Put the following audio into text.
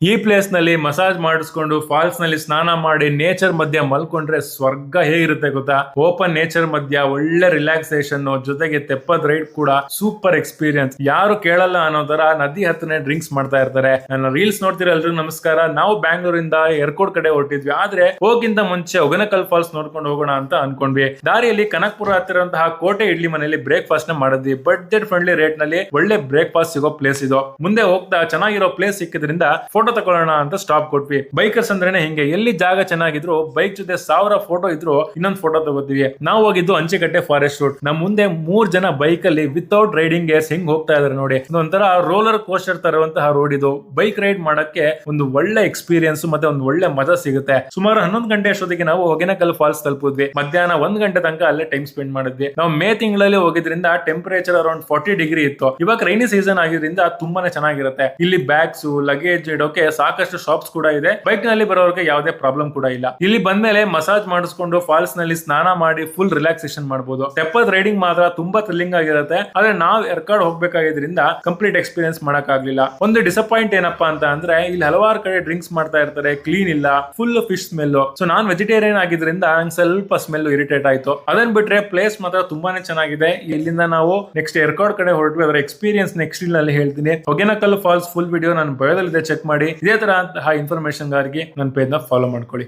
ಈ ಪ್ಲೇಸ್ ನಲ್ಲಿ ಮಸಾಜ್ ಮಾಡಿಸ್ಕೊಂಡು ಫಾಲ್ಸ್ ನಲ್ಲಿ ಸ್ನಾನ ಮಾಡಿ ನೇಚರ್ ಮಧ್ಯ ಮಲ್ಕೊಂಡ್ರೆ ಸ್ವರ್ಗ ಹೇಗಿರುತ್ತೆ ಗೊತ್ತಾ. ಓಪನ್ ನೇಚರ್ ಮಧ್ಯ ಒಳ್ಳೆ ರಿಲ್ಯಾಕ್ಸೇಷನ್ ಜೊತೆಗೆ ತೆಪ್ಪದ್ ರೈಡ್ ಕೂಡ ಸೂಪರ್ ಎಕ್ಸ್ಪೀರಿಯನ್ಸ್. ಯಾರು ಕೇಳಲ್ಲ ಅನ್ನೋ ತರ ನದಿ ಹತ್ತನೇ ಡ್ರಿಂಕ್ಸ್ ಮಾಡ್ತಾ ಇರ್ತಾರೆ. ನನ್ನ ರೀಲ್ಸ್ ನೋಡ್ತಿರೋ ಎಲ್ರಿಗೂ ನಮಸ್ಕಾರ. ನಾವು ಬ್ಯಾಂಗ್ಳೂರಿಂದ ಏರ್ಪೋರ್ಟ್ ಕಡೆ ಹೊರಟಿದ್ವಿ, ಆದ್ರೆ ಹೋಗಿಂತ ಮುಂಚೆ ಒಗನಕಲ್ ಫಾಲ್ಸ್ ನೋಡ್ಕೊಂಡು ಹೋಗೋಣ ಅಂತ ಅನ್ಕೊಂಡ್ವಿ. ದಾರಿಯಲ್ಲಿ ಕನಕ್ಪುರ ಹತ್ತಿರಂತಹ ಕೋಟೆ ಇಡ್ಲಿ ಮನೆಯಲ್ಲಿ ಬ್ರೇಕ್ಫಾಸ್ಟ್ ನ ಮಾಡಿದ್ವಿ. ಬಡ್ಜೆಟ್ ಫ್ರೆಂಡ್ಲಿ ರೇಟ್ ನಲ್ಲಿ ಒಳ್ಳೆ ಬ್ರೇಕ್ಫಾಸ್ಟ್ ಸಿಗೋ ಪ್ಲೇಸ್ ಇದು. ಮುಂದೆ ಹೋಗ್ತಾ ಚೆನ್ನಾಗಿರೋ ಪ್ಲೇಸ್ ಸಿಕ್ಕಿದ್ರಿಂದ ಫೋಟೋ ತಗೊಳ್ಳೋಣ ಅಂತ ಸ್ಟಾಪ್ ಕೊಟ್ವಿ. ಬೈಕರ್ಸ್ ಅಂದ್ರೇನೆ ಹಿಂಗೆ, ಎಲ್ಲಿ ಜಾಗ ಚೆನ್ನಾಗಿದ್ರು ಬೈಕ್ ಜೊತೆ 1000 ಫೋಟೋ ಇದ್ರು ಇನ್ನೊಂದು ಫೋಟೋ ತಗೋತೀವಿ. ನಾವು ಹೋಗಿದ್ದು ಅಂಚಿಕಟ್ಟೆ ಫಾರೆಸ್ಟ್ ರೂಟ್. ನಮ್ ಮುಂದೆ 3 ಜನ ಬೈಕ್ ಅಲ್ಲಿ ವಿತೌಟ್ ರೈಡಿಂಗ್ ಗೇರ್ಸ್ ಹೆಂಗ್ ಹೋಗ್ತಾ ಇದಾರೆ ನೋಡಿ. ಒಂಥರ ರೋಲರ್ ಕೋಸ್ಟರ್ ತರುವಂತಹ ರೋಡ್ ಇದು. ಬೈಕ್ ರೈಡ್ ಮಾಡಕ್ಕೆ ಒಂದು ಒಳ್ಳೆ ಎಕ್ಸ್ಪೀರಿಯನ್ಸ್ ಮತ್ತೆ ಒಂದು ಒಳ್ಳೆ ಮಜಾ ಸಿಗುತ್ತೆ. ಸುಮಾರು 11 ಗಂಟೆ ಅಷ್ಟೊತ್ತಿಗೆ ನಾವು ಹೊಗೇನಕಲ್ ಫಾಲ್ಸ್ ತಲುಪಿದ್ವಿ. ಮಧ್ಯಾಹ್ನ 1 ಗಂಟೆ ತನಕ ಅಲ್ಲೇ ಟೈಮ್ ಸ್ಪೆಂಡ್ ಮಾಡಿದ್ವಿ. ನಾವು ಮೇ ತಿಂಗಳಲ್ಲಿ ಹೋಗಿದ್ರಿಂದ ಟೆಂಪರೇಚರ್ ಅರೌಂಡ್ 40 ಡಿಗ್ರಿ ಇತ್ತು. ಇವಾಗ ರೈನಿ ಸೀಸನ್ ಆಗಿದ್ರಿಂದ ತುಂಬಾನೇ ಚೆನ್ನಾಗಿರುತ್ತೆ. ಇಲ್ಲಿ ಬ್ಯಾಗ್ಸ್ ಲಗೇಜ್ ಇಡೋಕೆ ಸಾಕಷ್ಟು ಶಾಪ್ಸ್ ಕೂಡ ಇದೆ. ಬೈಕ್ ನಲ್ಲಿ ಬರೋರಿಗೆ ಯಾವುದೇ ಪ್ರಾಬ್ಲಮ್ ಕೂಡ ಇಲ್ಲ. ಇಲ್ಲಿ ಬಂದ್ಮೇಲೆ ಮಸಾಜ್ ಮಾಡಿಸ್ಕೊಂಡು ಫಾಲ್ಸ್ ನಲ್ಲಿ ಸ್ನಾನ ಮಾಡಿ ಫುಲ್ ರಿಲ್ಯಾಕ್ಸೇಷನ್ ಮಾಡಬಹುದು. ತೆಪ್ಪದ್ ರೈಡಿಂಗ್ ಮಾತ್ರ ತುಂಬಾ ಥ್ರಿಲ್ಲಿಂಗ್ ಆಗಿರುತ್ತೆ. ಆದ್ರೆ ನಾವು ಎರ್ಕಾಡ್ ಹೋಗ್ಬೇಕಾಗಿದ್ರಿಂದ ಕಂಪ್ಲೀಟ್ ಎಕ್ಸ್ಪೀರಿಯನ್ಸ್ ಮಾಡಕ್ ಆಗ್ಲಿಲ್ಲ. ಒಂದು ಡಿಸಪಾಯಿಂಟ್ ಏನಪ್ಪಾ ಅಂತ ಅಂದ್ರೆ ಇಲ್ಲಿ ಹಲವಾರು ಕಡೆ ಡ್ರಿಂಕ್ಸ್ ಮಾಡ್ತಾ ಇರ್ತಾರೆ, ಕ್ಲೀನ್ ಇಲ್ಲ, full fish smell. So non vegetarian ಆಗಿದ್ರಿಂದ ನಂಗೆ ಸ್ವಲ್ಪ ಸ್ಮೆಲ್ ಇರಿಟೇಟ್ ಆಯ್ತು. ಅದನ್ ಬಿಟ್ರೆ ಪ್ಲೇಸ್ ಮಾತ್ರ ತುಂಬಾನೇ ಚೆನ್ನಾಗಿದೆ. ಇಲ್ಲಿಂದ ನಾವು ನೆಕ್ಸ್ಟ್ ಏರ್ಕಾಡ್ ಕಡೆ ಹೊರಟ್ವಿ. ಅದರ ಎಕ್ಸ್ಪೀರಿಯನ್ಸ್ ನೆಕ್ಸ್ಟ್ ನಲ್ಲಿ ಹೇಳ್ತೀನಿ. ಹೊಗೇನಕಲ್ ಫಾಲ್ಸ್ ಫುಲ್ ವಿಡಿಯೋ ನಾನು ಬಯೋದಲ್ಲಿದೆ, ಚೆಕ್ ಮಾಡಿ. ಇದೇ ತರ ಇನ್ಫಾರ್ಮೇಶನ್ ಗಾಗಿ ನನ್ನ ಪೇಜ್ ನ ಫಾಲೋ ಮಾಡ್ಕೊಳ್ಳಿ.